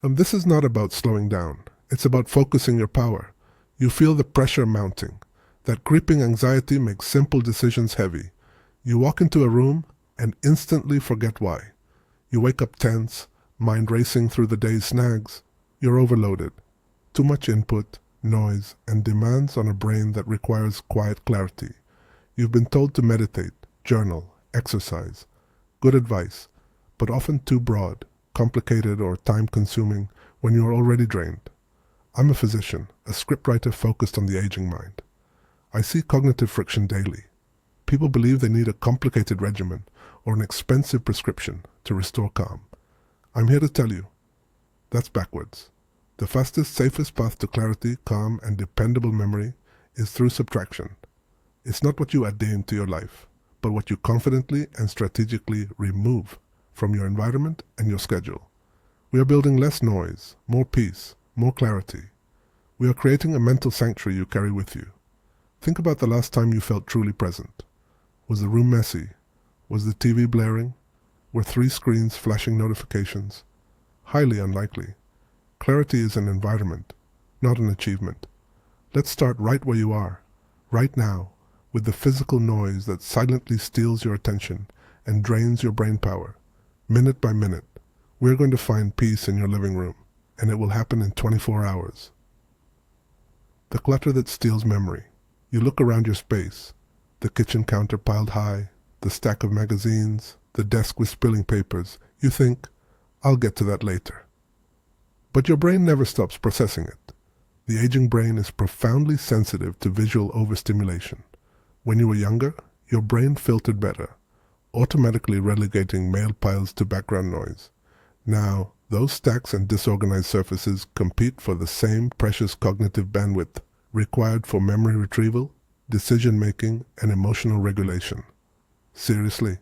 This is not about slowing down. It's about focusing your power. You feel the pressure mounting. That creeping anxiety makes simple decisions heavy. You walk into a room and instantly forget why. You wake up tense, mind racing through the day's snags. You're overloaded. Too much input, noise, and demands on a brain that requires quiet clarity. You've been told to meditate, journal, exercise. Good advice, but often too broad, complicated, or time-consuming when you are already drained. I'm a physician, a scriptwriter focused on the aging mind. I see cognitive friction daily. People believe they need a complicated regimen or an expensive prescription to restore calm. I'm here to tell you, that's backwards. The fastest, safest path to clarity, calm, and dependable memory is through subtraction. It's not what you adhere to your life, but what you confidently and strategically remove from your environment and your schedule. We are building less noise, more peace, more clarity. We are creating a mental sanctuary you carry with you. Think about the last time you felt truly present. Was the room messy? Was the TV blaring? Were 3 screens flashing notifications? Highly unlikely. Clarity is an environment, not an achievement. Let's start right where you are, right now, with the physical noise that silently steals your attention and drains your brain power. Minute by minute, we're going to find peace in your living room, and it will happen in 24 hours. The clutter that steals memory. You look around your space, the kitchen counter piled high, the stack of magazines, the desk with spilling papers. You think, I'll get to that later. But your brain never stops processing it. The aging brain is profoundly sensitive to visual overstimulation. When you were younger, your brain filtered better, automatically relegating mail piles to background noise. Now, those stacks and disorganized surfaces compete for the same precious cognitive bandwidth required for memory retrieval, decision-making, and emotional regulation. Seriously,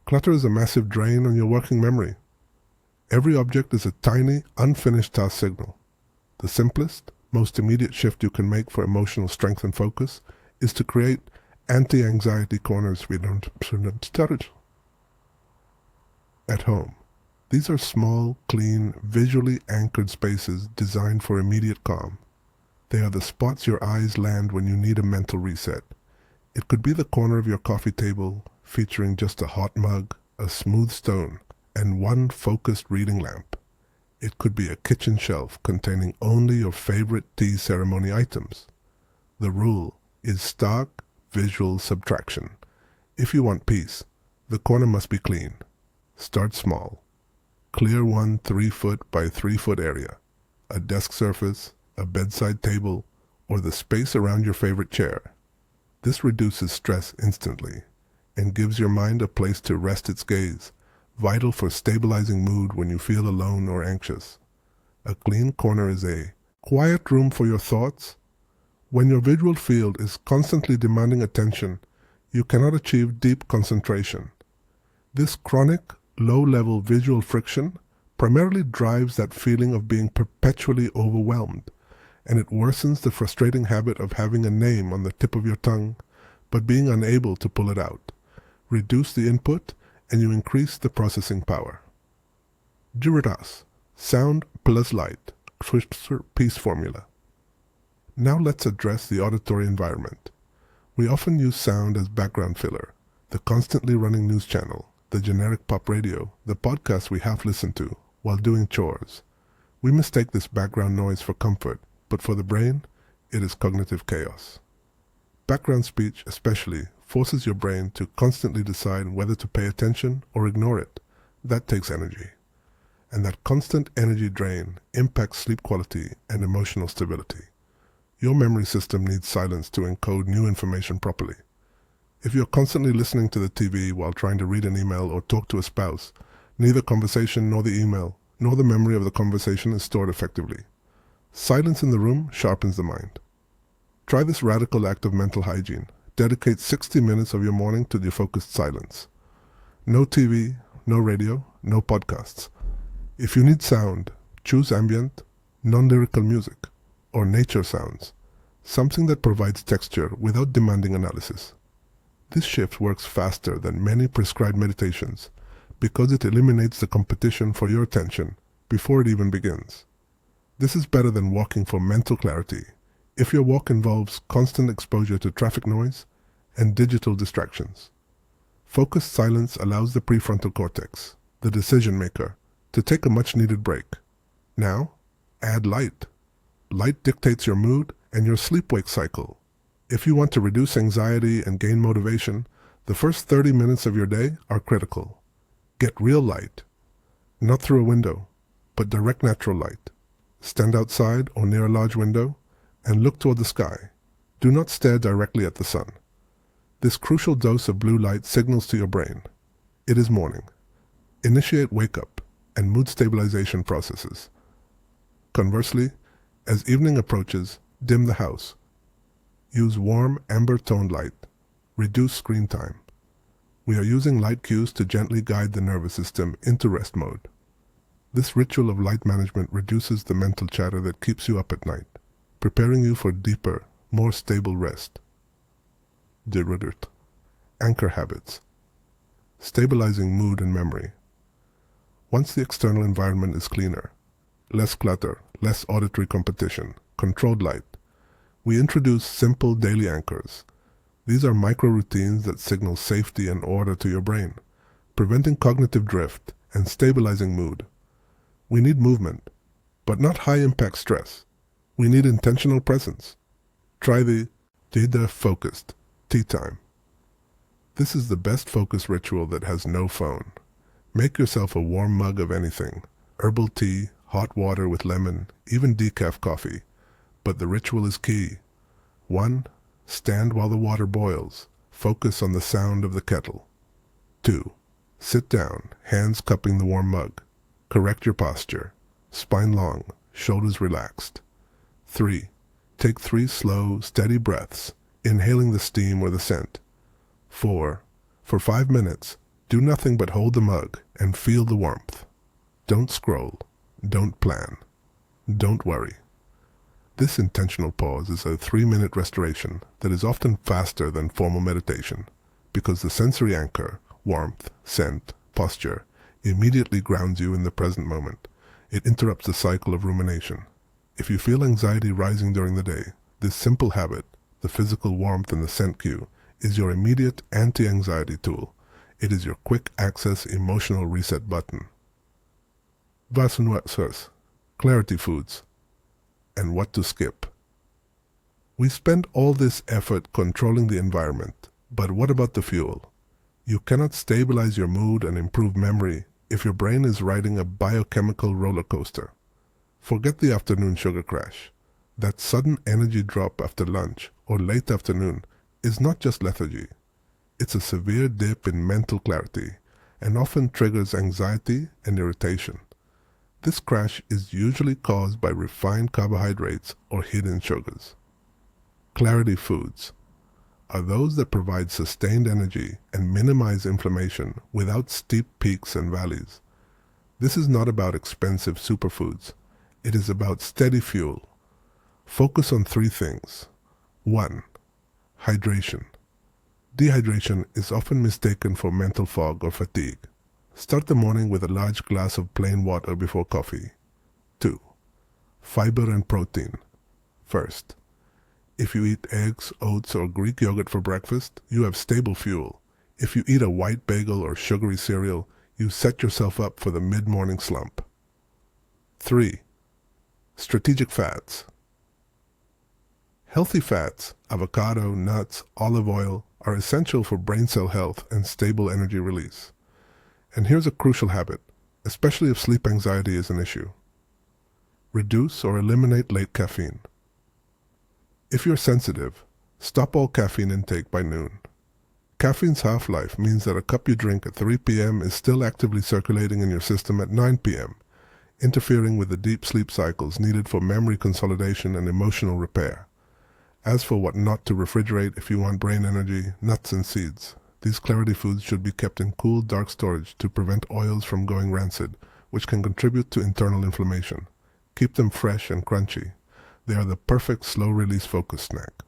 clutter is a massive drain on your working memory. Every object is a tiny, unfinished task signal. The simplest, most immediate shift you can make for emotional strength and focus is to create anti-anxiety corners at home. These are small, clean, visually anchored spaces designed for immediate calm. They are the spots your eyes land when you need a mental reset. It could be the corner of your coffee table, featuring just a hot mug, a smooth stone, and one focused reading lamp. It could be a kitchen shelf containing only your favorite tea ceremony items. The rule is stark visual subtraction. If you want peace, the corner must be clean. Start small. Clear one 3-foot by 3-foot area, a desk surface, a bedside table, or the space around your favorite chair. This reduces stress instantly and gives your mind a place to rest its gaze, vital for stabilizing mood when you feel alone or anxious. A clean corner is a quiet room for your thoughts. When your visual field is constantly demanding attention, you cannot achieve deep concentration. This chronic, low-level visual friction primarily drives that feeling of being perpetually overwhelmed, and it worsens the frustrating habit of having a name on the tip of your tongue, but being unable to pull it out. Reduce the input, and you increase the processing power. Juritas, sound plus light, peace formula. Now let's address the auditory environment. We often use sound as background filler, the constantly running news channel, the generic pop radio, the podcast we half listen to while doing chores. We mistake this background noise for comfort, but for the brain, it is cognitive chaos. Background speech, especially, forces your brain to constantly decide whether to pay attention or ignore it. That takes energy. And that constant energy drain impacts sleep quality and emotional stability. Your memory system needs silence to encode new information properly. If you're constantly listening to the TV while trying to read an email or talk to a spouse, neither conversation nor the email, nor the memory of the conversation is stored effectively. Silence in the room sharpens the mind. Try this radical act of mental hygiene. Dedicate 60 minutes of your morning to defocused silence. No TV, no radio, no podcasts. If you need sound, choose ambient, non-lyrical music, or nature sounds, something that provides texture without demanding analysis. This shift works faster than many prescribed meditations because it eliminates the competition for your attention before it even begins. This is better than walking for mental clarity if your walk involves constant exposure to traffic noise and digital distractions. Focused silence allows the prefrontal cortex, the decision maker, to take a much-needed break. Now, add light. Light dictates your mood and your sleep-wake cycle. If you want to reduce anxiety and gain motivation, the first 30 minutes of your day are critical. Get real light, not through a window, but direct natural light. Stand outside or near a large window and look toward the sky. Do not stare directly at the sun. This crucial dose of blue light signals to your brain. It is morning. Initiate wake-up and mood stabilization processes. Conversely, as evening approaches, dim the house. Use warm, amber-toned light. Reduce screen time. We are using light cues to gently guide the nervous system into rest mode. This ritual of light management reduces the mental chatter that keeps you up at night, preparing you for deeper, more stable rest. De Ruddert. Anchor habits. Stabilizing mood and memory. Once the external environment is cleaner, less clutter, less auditory competition, controlled light, we introduce simple daily anchors. These are micro-routines that signal safety and order to your brain, preventing cognitive drift and stabilizing mood. We need movement, but not high-impact stress. We need intentional presence. Try the focused tea time. This is the best focus ritual that has no phone. Make yourself a warm mug of anything, herbal tea, hot water with lemon, even decaf coffee. But the ritual is key. 1. Stand while the water boils. Focus on the sound of the kettle. 2. Sit down, hands cupping the warm mug. Correct your posture. Spine long, shoulders relaxed. 3. Take 3 slow, steady breaths, inhaling the steam or the scent. 4. For 5 minutes, do nothing but hold the mug and feel the warmth. Don't scroll. Don't plan. Don't worry. This intentional pause is a 3-minute restoration that is often faster than formal meditation because the sensory anchor, warmth, scent, posture, immediately grounds you in the present moment. It interrupts the cycle of rumination. If you feel anxiety rising during the day, this simple habit, the physical warmth and the scent cue, is your immediate anti-anxiety tool. It is your quick access emotional reset button. Was und was? Clarity foods. And what to skip. We spend all this effort controlling the environment, but what about the fuel? You cannot stabilize your mood and improve memory if your brain is riding a biochemical roller coaster. Forget the afternoon sugar crash. That sudden energy drop after lunch or late afternoon is not just lethargy. It's a severe dip in mental clarity and often triggers anxiety and irritation. This crash is usually caused by refined carbohydrates or hidden sugars. Clarity foods are those that provide sustained energy and minimize inflammation without steep peaks and valleys. This is not about expensive superfoods. It is about steady fuel. Focus on 3 things. 1. Hydration. Dehydration is often mistaken for mental fog or fatigue. Start the morning with a large glass of plain water before coffee. 2. Fiber and protein. First, if you eat eggs, oats, or Greek yogurt for breakfast, you have stable fuel. If you eat a white bagel or sugary cereal, you set yourself up for the mid-morning slump. 3. Strategic fats. Healthy fats, avocado, nuts, olive oil, are essential for brain cell health and stable energy release. And here's a crucial habit, especially if sleep anxiety is an issue. Reduce or eliminate late caffeine. If you're sensitive, stop all caffeine intake by noon. Caffeine's half-life means that a cup you drink at 3 p.m. is still actively circulating in your system at 9 p.m., interfering with the deep sleep cycles needed for memory consolidation and emotional repair. As for what not to refrigerate if you want brain energy, nuts and seeds. These clarity foods should be kept in cool, dark storage to prevent oils from going rancid, which can contribute to internal inflammation. Keep them fresh and crunchy. They are the perfect slow-release focus snack.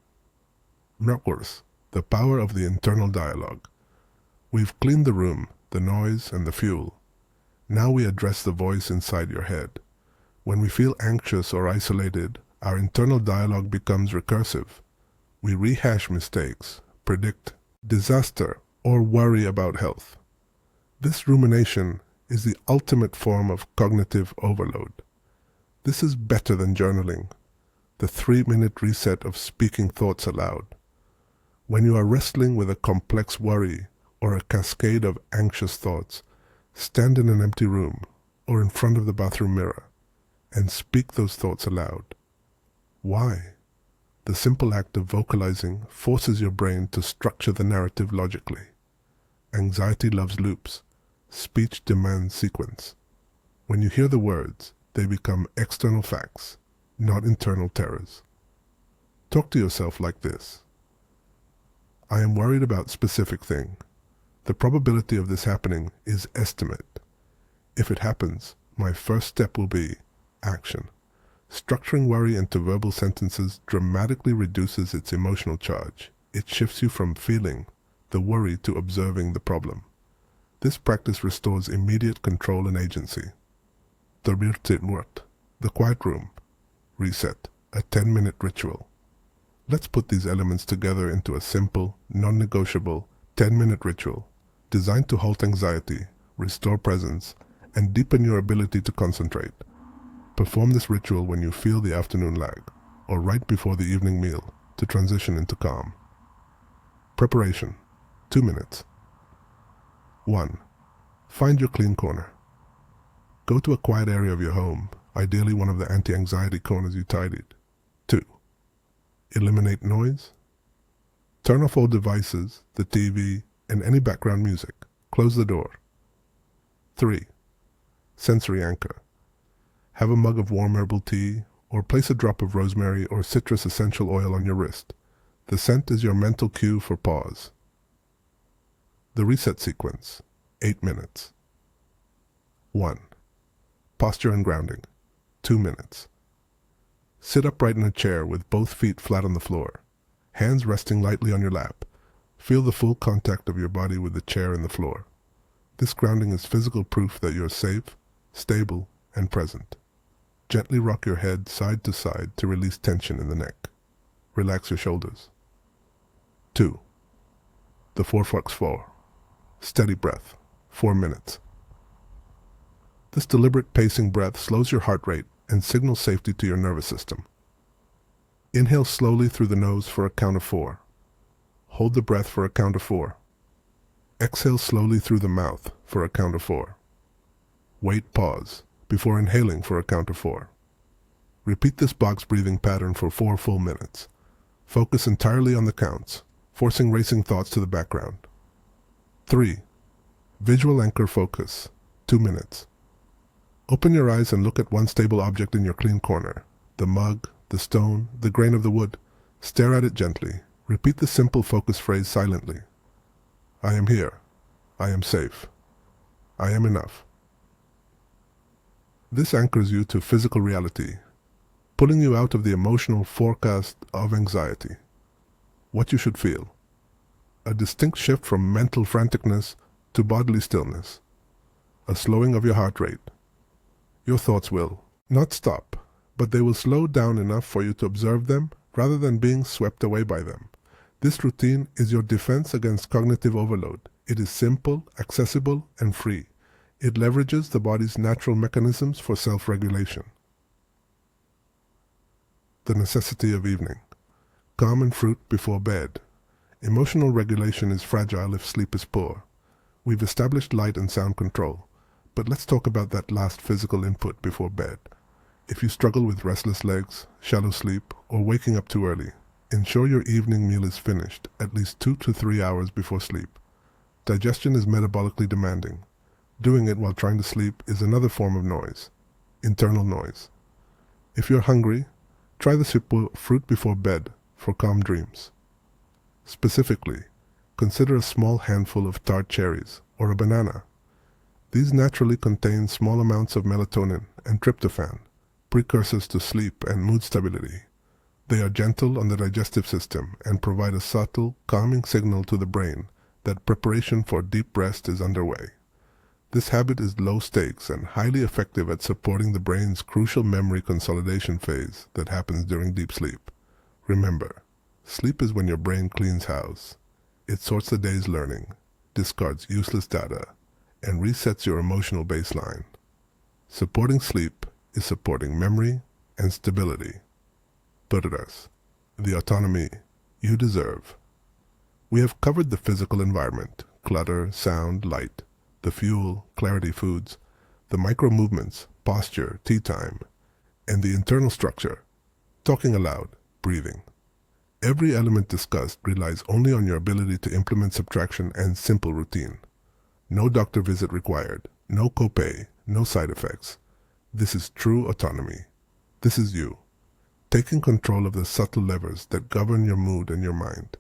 Mrkurs, the power of the internal dialogue. We've cleaned the room, the noise, and the fuel. Now we address the voice inside your head. When we feel anxious or isolated, our internal dialogue becomes recursive. We rehash mistakes, predict disaster, or worry about health. This rumination is the ultimate form of cognitive overload. This is better than journaling, the 3-minute reset of speaking thoughts aloud. When you are wrestling with a complex worry or a cascade of anxious thoughts, stand in an empty room or in front of the bathroom mirror and speak those thoughts aloud. Why? The simple act of vocalizing forces your brain to structure the narrative logically. Anxiety loves loops. Speech demands sequence. When you hear the words, they become external facts, not internal terrors. Talk to yourself like this. I am worried about specific thing. The probability of this happening is estimate. If it happens, my first step will be action. Structuring worry into verbal sentences dramatically reduces its emotional charge. It shifts you from feeling the worry to observing the problem. This practice restores immediate control and agency. The quiet room. Reset. A 10-minute ritual. Let's put these elements together into a simple, non-negotiable 10-minute ritual designed to halt anxiety, restore presence, and deepen your ability to concentrate. Perform this ritual when you feel the afternoon lag, or right before the evening meal, to transition into calm. Preparation. 2 minutes. 1. Find your clean corner. Go to a quiet area of your home, ideally one of the anti-anxiety corners you tidied. 2. Eliminate noise. Turn off all devices, the TV, and any background music. Close the door. 3. Sensory anchor. Have a mug of warm herbal tea, or place a drop of rosemary or citrus essential oil on your wrist. The scent is your mental cue for pause. The reset sequence. 8 minutes. 1. Posture and grounding. 2 minutes. Sit upright in a chair with both feet flat on the floor, hands resting lightly on your lap. Feel the full contact of your body with the chair and the floor. This grounding is physical proof that you're safe, stable, and present. Gently rock your head side to side to release tension in the neck. Relax your shoulders. 2. The 4-4. Steady breath. 4 minutes. This deliberate pacing breath slows your heart rate and signals safety to your nervous system. Inhale slowly through the nose for a count of 4. Hold the breath for a count of 4. Exhale slowly through the mouth for a count of 4. Wait, pause, before inhaling for a count of 4. Repeat this box breathing pattern for 4 full minutes. Focus entirely on the counts, forcing racing thoughts to the background. 3. Visual anchor focus. 2 minutes. Open your eyes and look at one stable object in your clean corner. The mug, the stone, the grain of the wood. Stare at it gently. Repeat the simple focus phrase silently. I am here. I am safe. I am enough. This anchors you to physical reality, pulling you out of the emotional forecast of anxiety. What you should feel. A distinct shift from mental franticness to bodily stillness. A slowing of your heart rate. Your thoughts will not stop, but they will slow down enough for you to observe them rather than being swept away by them. This routine is your defense against cognitive overload. It is simple, accessible, and free. It leverages the body's natural mechanisms for self-regulation. The necessity of evening. Calm and fruit before bed. Emotional regulation is fragile if sleep is poor. We've established light and sound control, but let's talk about that last physical input before bed. If you struggle with restless legs, shallow sleep, or waking up too early, ensure your evening meal is finished at least 2 to 3 hours before sleep. Digestion is metabolically demanding. Doing it while trying to sleep is another form of noise, internal noise. If you're hungry, try the simple fruit before bed for calm dreams. Specifically, consider a small handful of tart cherries or a banana. These naturally contain small amounts of melatonin and tryptophan, precursors to sleep and mood stability. They are gentle on the digestive system and provide a subtle, calming signal to the brain that preparation for deep rest is underway. This habit is low stakes and highly effective at supporting the brain's crucial memory consolidation phase that happens during deep sleep. Remember, sleep is when your brain cleans house. It sorts the day's learning, discards useless data, and resets your emotional baseline. Supporting sleep is supporting memory and stability. Todas, the autonomy you deserve. We have covered the physical environment, clutter, sound, light, the fuel, clarity foods, the micro movements, posture, tea time, and the internal structure, talking aloud, breathing. Every element discussed relies only on your ability to implement subtraction and simple routine. No doctor visit required, no copay, no side effects. This is true autonomy. This is you, taking control of the subtle levers that govern your mood and your mind.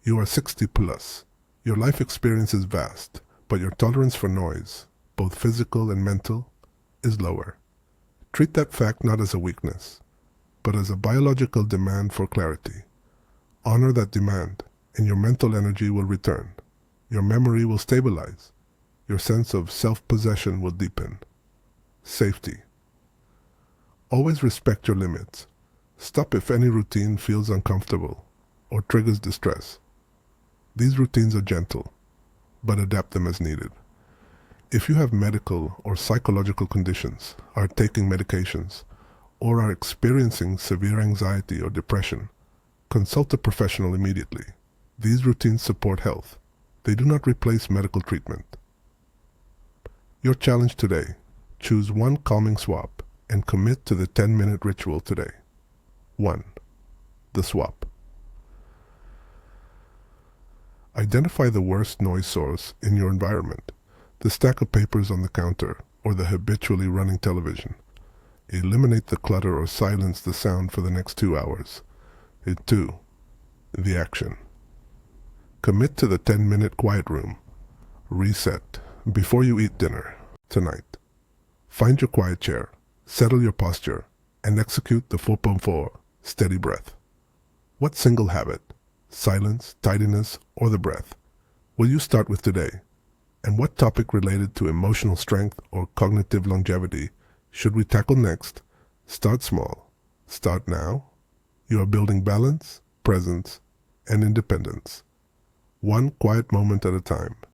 You are 60 plus. Your life experience is vast, but your tolerance for noise, both physical and mental, is lower. Treat that fact not as a weakness, but as a biological demand for clarity. Honor that demand, and your mental energy will return. Your memory will stabilize. Your sense of self-possession will deepen. Safety. Always respect your limits. Stop if any routine feels uncomfortable or triggers distress. These routines are gentle, but adapt them as needed. If you have medical or psychological conditions, are taking medications, or are experiencing severe anxiety or depression, consult a professional immediately. These routines support health. They do not replace medical treatment. Your challenge today: choose one calming swap and commit to the 10-minute ritual today. 1. The swap. Identify the worst noise source in your environment, the stack of papers on the counter or the habitually running television. Eliminate the clutter or silence the sound for the next 2 hours. 2. The action. Commit to the 10-minute quiet room. Reset before you eat dinner tonight. Find your quiet chair, settle your posture, and execute the 4.4 steady breath. What single habit, silence, tidiness, or the breath, will you start with today? And what topic related to emotional strength or cognitive longevity should we tackle next? Start small. Start now. You are building balance, presence, and independence. One quiet moment at a time.